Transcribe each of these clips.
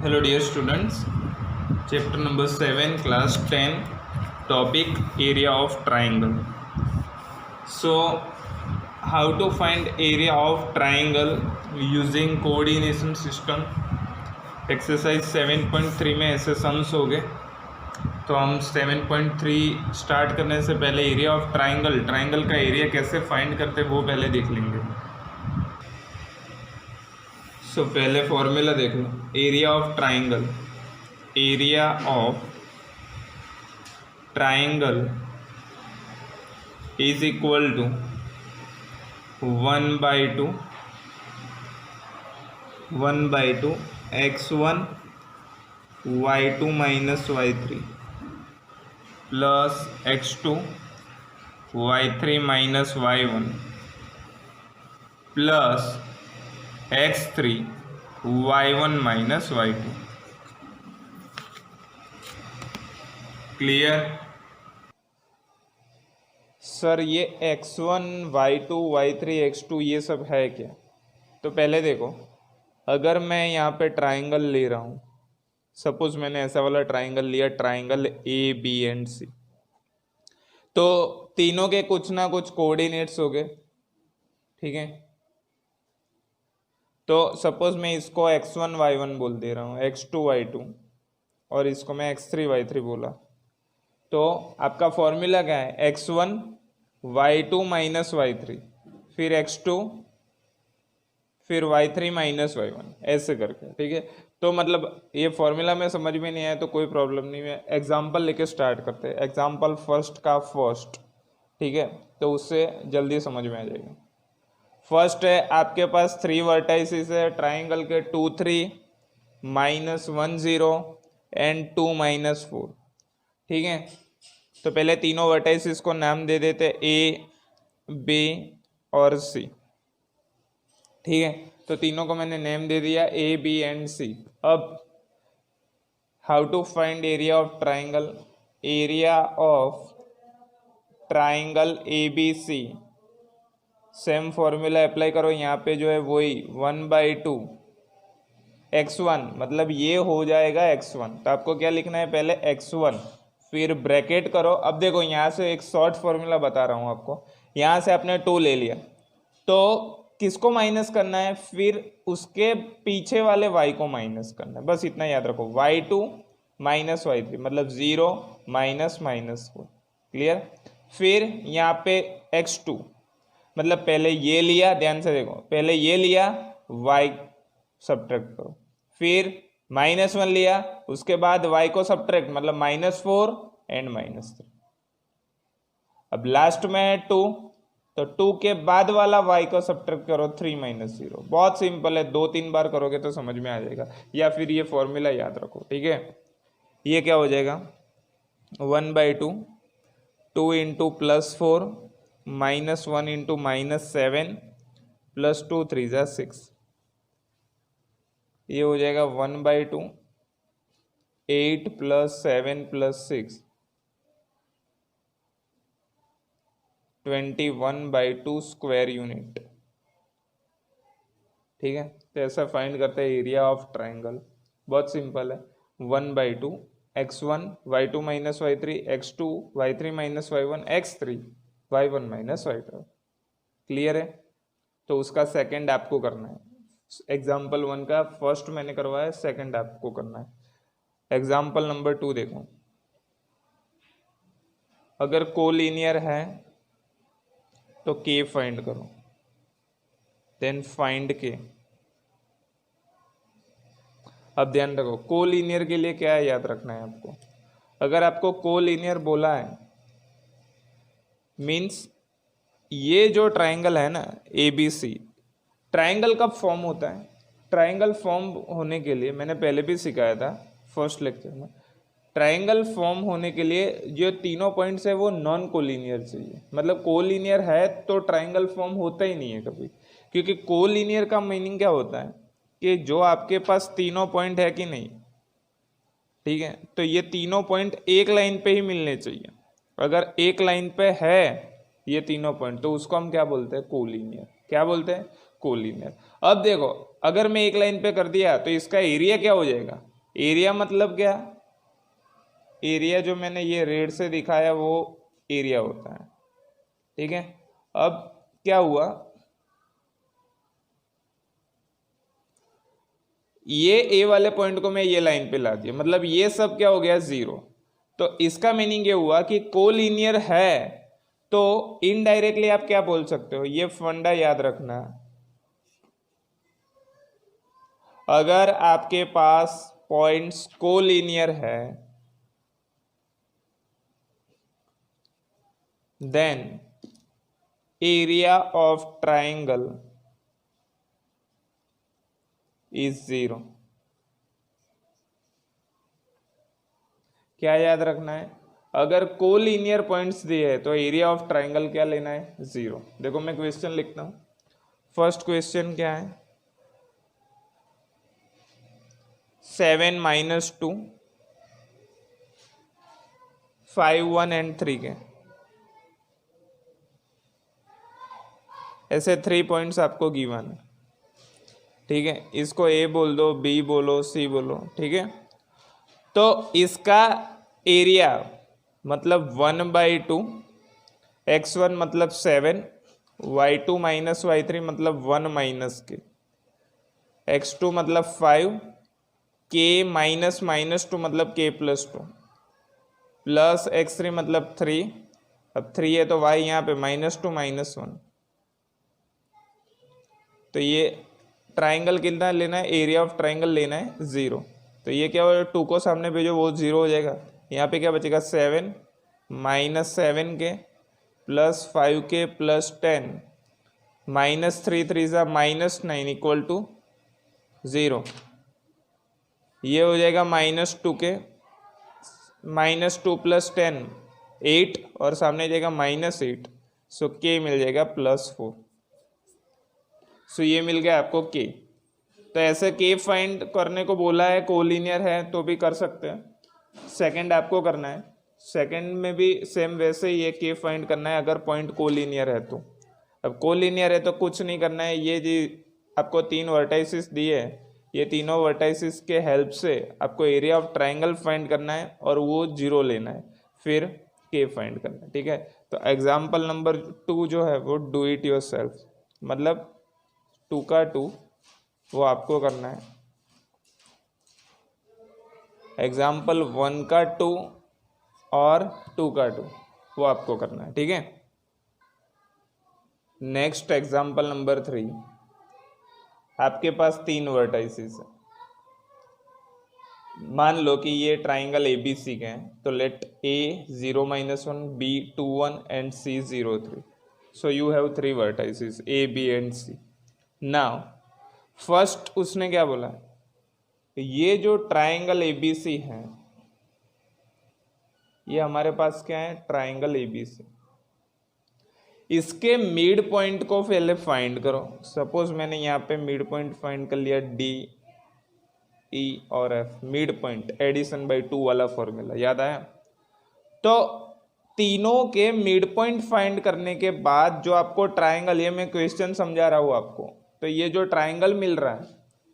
Hello dear students, chapter number 7 class 10 topic area of triangle. So how to find area of triangle using coordination system. Exercise 7.3 में ऐसे sums हो गए, तो हम 7.3 start करने से पहले एरिया ऑफ ट्राइंगल का एरिया कैसे फाइंड करते वो पहले देख लेंगे। सो पहले फॉर्मूला देख लो। Area of triangle is equal to 1/2 x1 y2 minus y3 plus x2 y3 minus y1 plus x3 y1 minus y2। Clear? Sir ये x1 y2 y3 x2 ये सब है क्या? तो पहले देखो, अगर मैं यहाँ पे ट्राइंगल ले रहा हूँ, सपोज मैंने ऐसा वाला ट्राइंगल लिया, ट्राइंगल ए बी एंड सी, तो तीनों के कुछ ना कुछ कोऑर्डिनेट्स हो गए, ठीक है। तो सपोज मैं इसको x1 y1 बोल दे रहा हूँ, x2 y2 और इसको मैं x3 y3 बोला, तो आपका फॉर्मूला क्या है? x1 y2 माइनस y3 फिर x2 फिर y3 माइनस y1 ऐसे करके, ठीक है। तो मतलब ये फॉर्मूला में समझ में नहीं आया तो कोई प्रॉब्लम नहीं है, एग्जाम्पल लेके स्टार्ट करते हैं। एग्जाम्पल फर्स्ट का फर्स्ट, ठीक है, तो उससे जल्दी समझ में आ जाएगा। फर्स्ट है आपके पास 3 वर्टाइसिस है ट्राइंगल के, 2 3 -1 0 एंड 2 -4, ठीक है। तो पहले तीनों वर्टाइसिस को नाम दे देते ए बी और सी, ठीक है। तो तीनों को मैंने नेम दे दिया ए बी एंड सी। अब how to find area of triangle? Area of triangle A B C, same formula apply करो। यहाँ पे जो है वही 1/2 x1, मतलब ये हो जाएगा x1। तो आपको क्या लिखना है? पहले x1 फिर ब्रैकेट करो। अब देखो यहाँ से एक शॉर्ट फॉर्मूला बता रहा हूँ आपको। यहाँ से आपने 2 ले लिया, तो किसको माइनस करना है? फिर उसके पीछे वाले y को माइनस करना है, बस इतना याद रखो। y2 माइनस y3 मतलब 0 -4। क्लियर? फिर यहाँ पे x2 मतलब पहले ये लिया, ध्यान से देखो, पहले ये लिया, y सब्ट्रैक्ट करो, फिर -1 लिया, उसके बाद y को सब्ट्रैक्ट मतलब -4 एंड -3। अब लास्ट में है 2, तो 2 के बाद वाला y को सब्ट्रैक्ट करो 3 -0। बहुत सिंपल है, 2-3 बार करोगे तो समझ में आ जाएगा, या फिर ये फॉर्मूला याद रखो, ठीक है। ये क्या हो जाएगा? 1/2 2 इंटू +4 -1 इंटू -7 +2 3 6। ये हो जाएगा 1/2 8 + 7 + 6 21/2 स्क्वायर यूनिट, ठीक है। तो ऐसा फाइंड करते हैं एरिया ऑफ ट्राइंगल। बहुत सिंपल है, 1/2 x1 y2 minus y3 x2 y3 minus y1 x3 y1 minus y2। Clear है? तो उसका सेकंड आपको करना है। एग्जाम्पल 1 का फर्स्ट मैंने करवाया, सेकंड आपको करना है। एग्जाम्पल नंबर 2 देखो, अगर कोलिनियर है तो के फाइंड करो, देन फाइंड के। अब ध्यान रखो, कोलिनियर के लिए क्या है याद रखना है आपको। अगर आपको कोलिनियर बोला है, मीन्स ये जो ट्राइंगल है ना ए बी सी, ट्राइंगल कब फॉर्म होता है? ट्राइंगल फॉर्म होने के लिए मैंने पहले भी सिखाया था फर्स्ट लेक्चर में, ट्राइंगल फॉर्म होने के लिए जो तीनों पॉइंट्स है वो नॉन कोलिनियर चाहिए। मतलब कोलिनियर है तो ट्राइंगल फॉर्म होता ही नहीं है कभी, क्योंकि कोलिनियर का मीनिंग क्या होता है कि जो आपके पास तीनों पॉइंट है कि नहीं, ठीक है, तो ये तीनों पॉइंट एक लाइन पे ही मिलने चाहिए। अगर एक लाइन पे है ये तीनों पॉइंट तो उसको हम क्या बोलते हैं? कोलिनियर। क्या बोलते हैं? कोलिनियर। अब देखो, अगर मैं एक लाइन पे कर दिया तो इसका एरिया क्या हो जाएगा? एरिया मतलब क्या, एरिया जो मैंने ये रेड से दिखाया वो एरिया होता है, ठीक है। अब क्या हुआ, ये ए वाले पॉइंट को मैं ये लाइन पे ला दिया, मतलब ये सब क्या हो गया, जीरो। तो इसका मीनिंग ये हुआ कि कोलिनियर है, तो इनडायरेक्टली आप क्या बोल सकते हो, ये फंडा याद रखना, अगर आपके पास पॉइंट्स कोलिनियर है then area of triangle is zero. क्या याद रखना है, अगर कोलिनियर पॉइंट्स दिए है तो एरिया ऑफ ट्राइंगल क्या लेना है, जीरो। देखो मैं क्वेश्चन लिखता हूं, फर्स्ट क्वेश्चन क्या है, 7 - 2 5 1 एंड 3 के ऐसे 3 पॉइंट्स आपको गिवन है, ठीक है। इसको ए बोल दो, बी बोलो, सी बोलो, ठीक है। तो इसका एरिया मतलब 1/2, x1 मतलब 7, y2 - y3 मतलब 1 माइनस के, x2 मतलब 5, k -2 मतलब k +2 प्लस x3 मतलब 3, अब 3 है तो y यहाँ पे -2 -1। तो ये ट्राइंगल कितना लेना है, एरिया ऑफ ट्राइंगल लेना है जीरो। तो ये क्या हो, 2 को सामने भेजो वो जीरो हो जाएगा, यहाँ पे क्या बचेगा, 7 -7 के प्लस 5 के प्लस 10 -3 3 -9 इक्वल टू जीरो। ये हो जाएगा -2 के, -2 प्लस 10 8 और सामने जाएगा -8, सो के मिल जाएगा +4। सो ये मिल गया आपको के। तो ऐसे के फाइंड करने को बोला है, कोलिनियर है तो भी कर सकते हैं। सेकंड आपको करना है, सेकंड में भी सेम वैसे ही ये के फाइंड करना है अगर पॉइंट कोलिनियर है तो। अब कोलिनियर है तो कुछ नहीं करना है, ये जी आपको 3 वर्टाइसिस दिए है, ये तीनों वर्टाइसिस के हेल्प से आपको एरिया ऑफ ट्राइंगल फाइंड करना है और वो जीरो लेना है, फिर के फाइंड करना है, ठीक है। तो एग्जाम्पल नंबर 2 जो है वो डू इट योर सेल्फ, मतलब 2 का 2 वो आपको करना है, एग्जाम्पल 1 का 2 और 2 का 2 वो आपको करना है, ठीक है। नेक्स्ट एग्जाम्पल नंबर 3, आपके पास 3 वर्टाइसिस है, मान लो कि ये ट्राइंगल ABC के हैं, तो let A 0 -1, B 2 1 and C 0 3। So you have 3 vertices A B and C। Now first उसने क्या बोला, ये जो ट्राइंगल ABC है, ये हमारे पास क्या है, ट्राइंगल ABC, इसके मिड पॉइंट को पहले फाइंड करो। सपोज मैंने यहाँ पे मिड पॉइंट फाइंड कर लिया, D E और F, mid point addition by 2 वाला फॉर्मूला याद आया। तो तीनों के मिड पॉइंट फाइंड करने के बाद जो आपको ट्राइंगल, ये मैं क्वेश्चन समझा रहा हूँ आपको, तो ये जो ट्राइंगल मिल रहा है,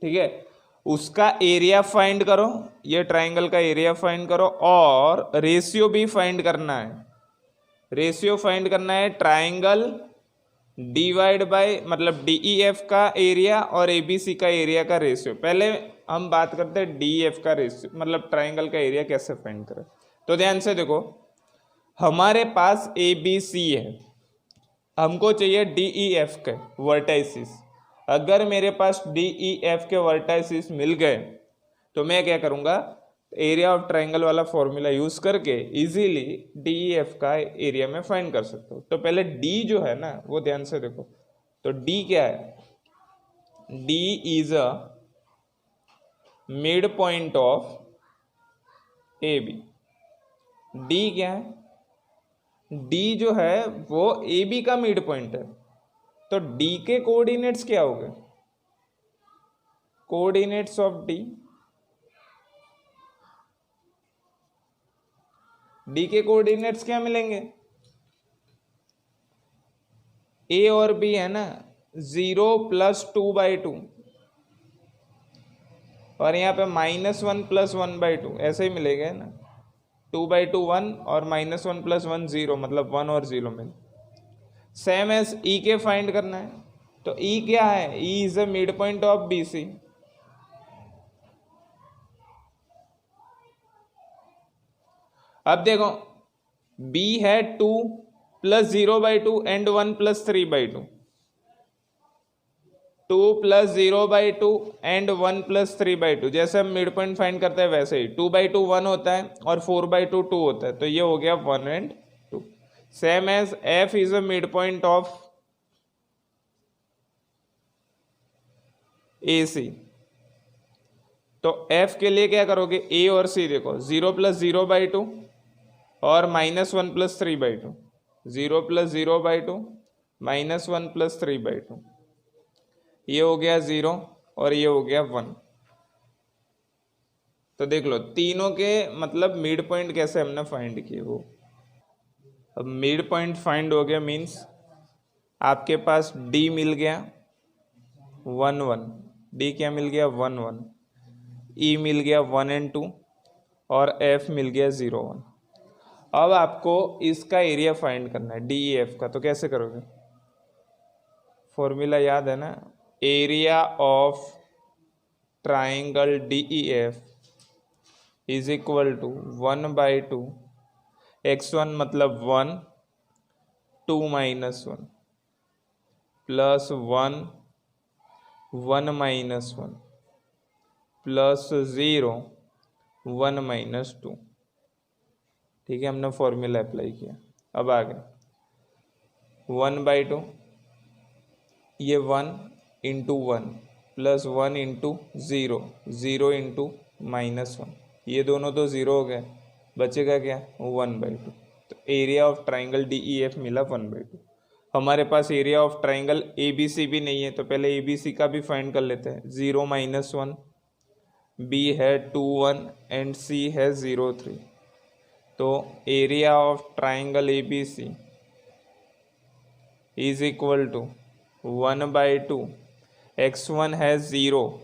ठीक है, उसका एरिया फाइंड करो, ये ट्राइंगल का एरिया फाइंड करो और रेशियो भी फाइंड करना है। रेशियो फाइंड करना है ट्राइंगल डिवाइड बाय, मतलब DEF का एरिया और ABC का एरिया का रेशियो। पहले हम बात करते हैं DEF का रेशियो, मतलब ट्राइंगल का एरिया कैसे फाइंड करें। तो ध्यान से देखो, हमारे पास ABC है, हमको चाहिए DEF के वर्टाइसिस। अगर मेरे पास DEF के वर्टाइसिस मिल गए तो मैं क्या करूँगा, एरिया ऑफ ट्राइंगल वाला फॉर्मूला यूज करके इजीली DEF का एरिया में फाइंड कर सकते हो। तो पहले D जो है ना वो ध्यान से देखो, तो D क्या है, D is a mid point of AB। D क्या है, D जो है वो AB का मिड पॉइंट है। तो D के कोऑर्डिनेट्स क्या हो गए, कोऑर्डिनेट्स ऑफ D के कोऑर्डिनेट्स क्या मिलेंगे, A और B है ना, 0 + 2/2, और यहाँ पे -1 + 1/2 ऐसे ही मिलेगा ना, 2/2 1 और -1 + 1 0, मतलब 1 और 0 मिल। सेम एज ई के फाइंड करना है, तो ई क्या है, E is a mid point of B C. अब देखो b है 2 + 0/2 एंड 1 + 3/2, 2 + 0/2 एंड 1 + 3/2। जैसे हम मिड पॉइंट फाइंड करते हैं वैसे ही 2/2 1 होता है और 4/2 2 होता है, तो ये हो गया 1 and 2। Same as f is a mid point of A C, तो f के लिए क्या करोगे, a और c देखो, 0 + 0/2 और -1 + 3/2, 0 + 0/2 -1 + 3/2, ये हो गया 0 और ये हो गया 1। तो देख लो तीनों के मतलब मिड पॉइंट कैसे हमने फाइंड किए वो। अब मिड पॉइंट फाइंड हो गया मीन्स आपके पास d मिल गया 1 1, d क्या मिल गया 1 1, e मिल गया 1 एंड 2 और f मिल गया 0 1। अब आपको इसका एरिया फाइंड करना है डी एफ का, तो कैसे करोगे, फॉर्मूला याद है ना, area of triangle D E F is equal to 1/2 x1 मतलब 1, 2 - 1 प्लस 1, 1 - 1 प्लस 0, 1 - 2। ठीक है, हमने फॉर्मूला अप्लाई किया। अब आगे 1/2, ये 1 × 1 प्लस 1 × 0, 0 × -1, ये दोनों तो 0 हो गए, बचेगा क्या 1/2। तो area of triangle D E F मिला 1/2। हमारे पास area of triangle A B C भी नहीं है, तो पहले ए बी सी का भी फाइंड कर लेते हैं। 0 - 1, बी है 2 1 एंड सी है 0 3। तो area of triangle A B C is equal to 1/2, x1 है 0,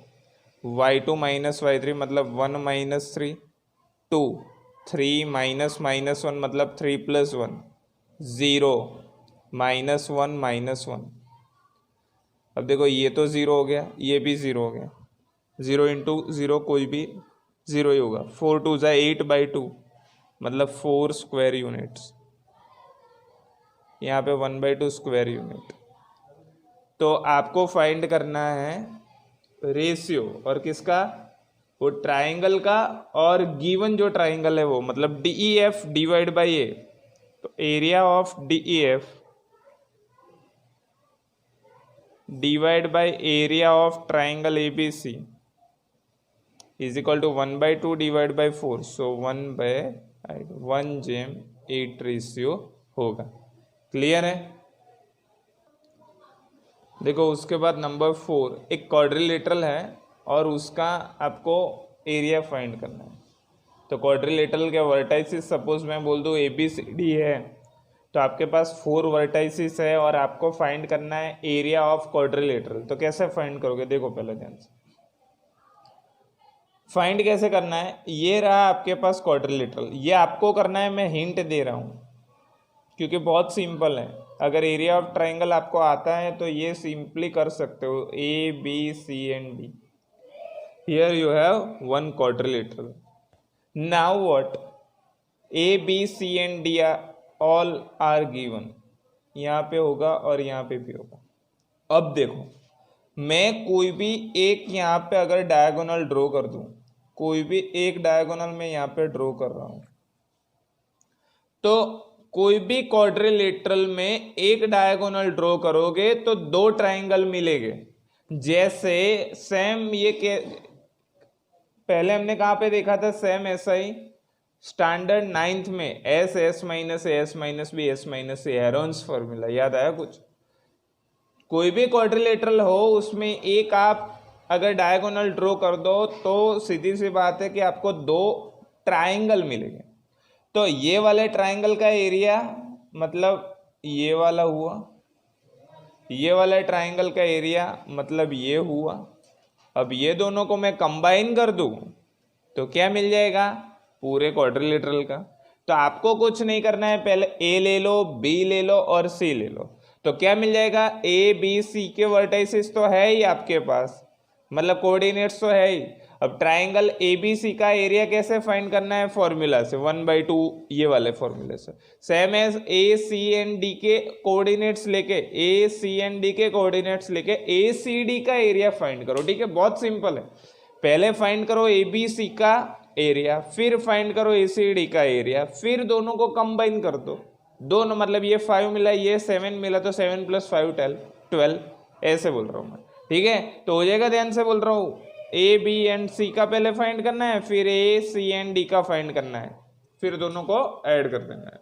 y2 - y3 मतलब 1 - 3, 2, 3 - -1 मतलब 3 + 1, 0, -1 -1। अब देखो ये तो 0 हो गया, ये भी 0 हो गया, 0 × 0 कोई भी 0 ही होगा। 4 2 = 8/2 मतलब 4 स्क्वायर यूनिट्स, यहाँ पे 1/2 स्क्वायर यूनिट। तो आपको फाइंड करना है रेशियो और किसका, वो ट्राइंगल का, और गिवन जो ट्राइंगल है वो मतलब D E F divide by A. तो area of D E F divide by area of triangle A B C is equal to 1/2 divide by 4, so 1/1/8 ratio होगा। क्लियर है। देखो उसके बाद नंबर 4, एक क्वाड्रिलेटरल है और उसका आपको एरिया फाइंड करना है। तो क्वाड्रिलेटरल के वर्टाइसिस सपोज मैं बोल दूँ ए बी सी डी है, तो आपके पास 4 वर्टाइसिस है और आपको फाइंड करना है एरिया ऑफ क्वाड्रिलेटरल। तो कैसे फाइंड करोगे, देखो पहले ध्यान से फाइंड कैसे करना है। ये रहा आपके पास क्वाड्रिलेटरल, ये आपको करना है, मैं हिंट दे रहा हूँ क्योंकि बहुत सिंपल है। अगर एरिया ऑफ ट्राइंगल आपको आता है तो ये सिंपली कर सकते हो, A B C and D. Here you have one quadrilateral. Now what, A B C and D all are given, यहाँ पे होगा और यहाँ पे भी होगा। अब देखो मैं कोई भी एक यहाँ पे अगर डायगोनल ड्रॉ कर दूं, कोई भी एक डायगोनल में यहाँ पे ड्रॉ कर रहा हूं, तो कोई भी क्वाड्रिलेटरल में एक डायगोनल ड्रॉ करोगे तो 2 ट्राइंगल मिलेंगे। जैसे सेम ये के पहले हमने कहाँ पे देखा था, सेम ऐसा ही स्टैंडर्ड 9th में S S minus A S minus B S minus A, Heron's formula याद आया कुछ। कोई भी क्वाड्रिलेटरल हो उसमें एक आप अगर डायगोनल ड्रॉ कर दो तो सीधी सी बात है कि आपको 2 ट्राइंगल मिलेंगे। तो ये वाले ट्राइंगल का एरिया मतलब ये वाला हुआ, ये वाला ट्राइंगल का एरिया मतलब ये हुआ, अब ये दोनों को मैं कंबाइन कर दूं तो क्या मिल जाएगा, पूरे क्वाड्रिलेटरल का। तो आपको कुछ नहीं करना है, पहले ए ले लो, बी ले लो और सी ले लो, तो क्या मिल जाएगा, ए बी सी के वर्टाइसिस तो है ही आपके पास, मतलब कोऑर्डिनेट्स तो है ही। अब ट्राइंगल ए बी सी का एरिया कैसे फाइंड करना है, फॉर्मूला से 1/2 ये वाले फॉर्मूले से। Same as A C and D के कोऑर्डिनेट्स लेके, ए सी एंड डी के कोऑर्डिनेट्स लेके ए सी डी का एरिया फाइंड करो। ठीक है, बहुत सिंपल है। पहले फाइंड करो ए बी सी का एरिया, फिर फाइंड करो ए सी डी का एरिया, फिर दोनों को कंबाइन कर दो। दोनों मतलब ये 5 मिला, ये 7 मिला, तो 7 + 5 12, ऐसे बोल रहा हूँ मैं। ठीक है, तो हो जाएगा, ध्यान से बोल रहा हूँ। ए बी एंड सी का पहले फाइंड करना है, फिर ए सी एंड डी का फाइंड करना है, फिर दोनों को ऐड कर देना है।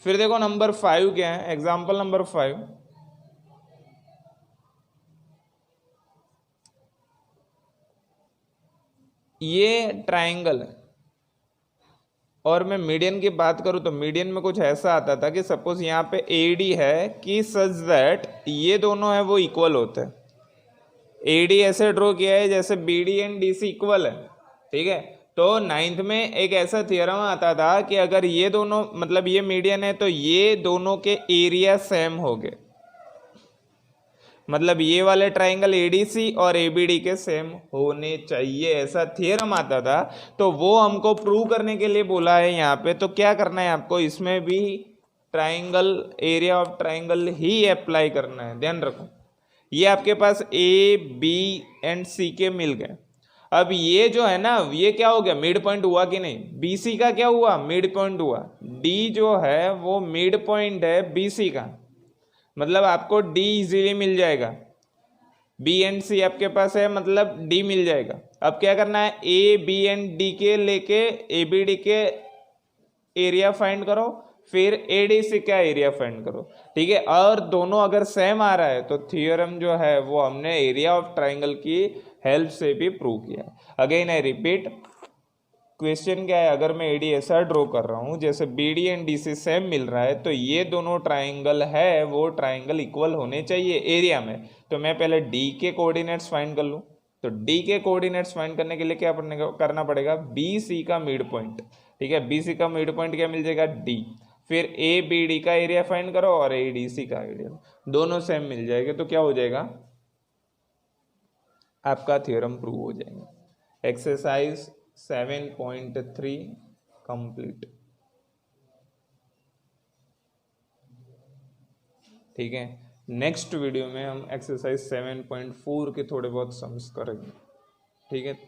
फिर देखो नंबर 5 क्या है, एग्जाम्पल नंबर 5। ये ट्राइंगल है और मैं मीडियन की बात करूं तो मीडियन में कुछ ऐसा आता था कि सपोज यहाँ पे ए डी है कि सच दैट ये दोनों है वो इक्वल होते हैं। ए डी ऐसे ड्रॉ किया है जैसे B D and D C equal है। ठीक है, तो 9th में एक ऐसा थियरम आता था कि अगर ये दोनों मतलब ये मीडियन है तो ये दोनों के एरिया सेम हो गए, मतलब ये वाले ट्राइंगल एडीसी और एबीडी के सेम होने चाहिए, ऐसा थियरम आता था। तो वो हमको प्रूव करने के लिए बोला है यहाँ पे। तो क्या करना है आपको, इसमें भी triangle area of triangle he apply करना है, ध्यान रखो। ये आपके पास ए बी एंड सी के मिल गए। अब ये जो है ना, ये क्या हो गया, मिड पॉइंट हुआ कि नहीं, बीसी का क्या हुआ, मिड पॉइंट हुआ। डी जो है वो मिड पॉइंट है बीसी का, मतलब आपको डी इजीली मिल जाएगा। बी एंड सी आपके पास है, मतलब डी मिल जाएगा। अब क्या करना है, ए बी एंड डी के लेके ए बी डी के एरिया फाइंड करो, फिर ए डी सी का एरिया फाइंड करो। ठीक है, और दोनों अगर सेम आ रहा है तो थियोरम जो है वो हमने एरिया ऑफ ट्राइंगल की हेल्प से भी प्रूव किया। अगेन आई रिपीट, क्वेश्चन क्या है, अगर मैं एडी ऐसा ड्रॉ कर रहा हूँ जैसे B D and D C same मिल रहा है तो ये दोनों ट्राइंगल है वो ट्राइंगल इक्वल होने चाहिए एरिया में। तो मैं पहले डी के कोऑर्डिनेट्स फाइंड कर लूँ। तो डी के कोऑर्डिनेट्स फाइंड करने के लिए क्या करना पड़ेगा, बी सी का मिड पॉइंट। ठीक है, बी सी का मिड पॉइंट क्या मिल जाएगा, डी। फिर ए बी डी का एरिया फाइंड करो और ए डी सी का एरिया, दोनों सेम मिल जाएंगे तो क्या हो जाएगा, आपका थ्योरम प्रूव हो जाएगा। Exercise 7.3 complete. ठीक है, नेक्स्ट वीडियो में हम एक्सरसाइज 7.4 के थोड़े बहुत सम्स करेंगे। ठीक है।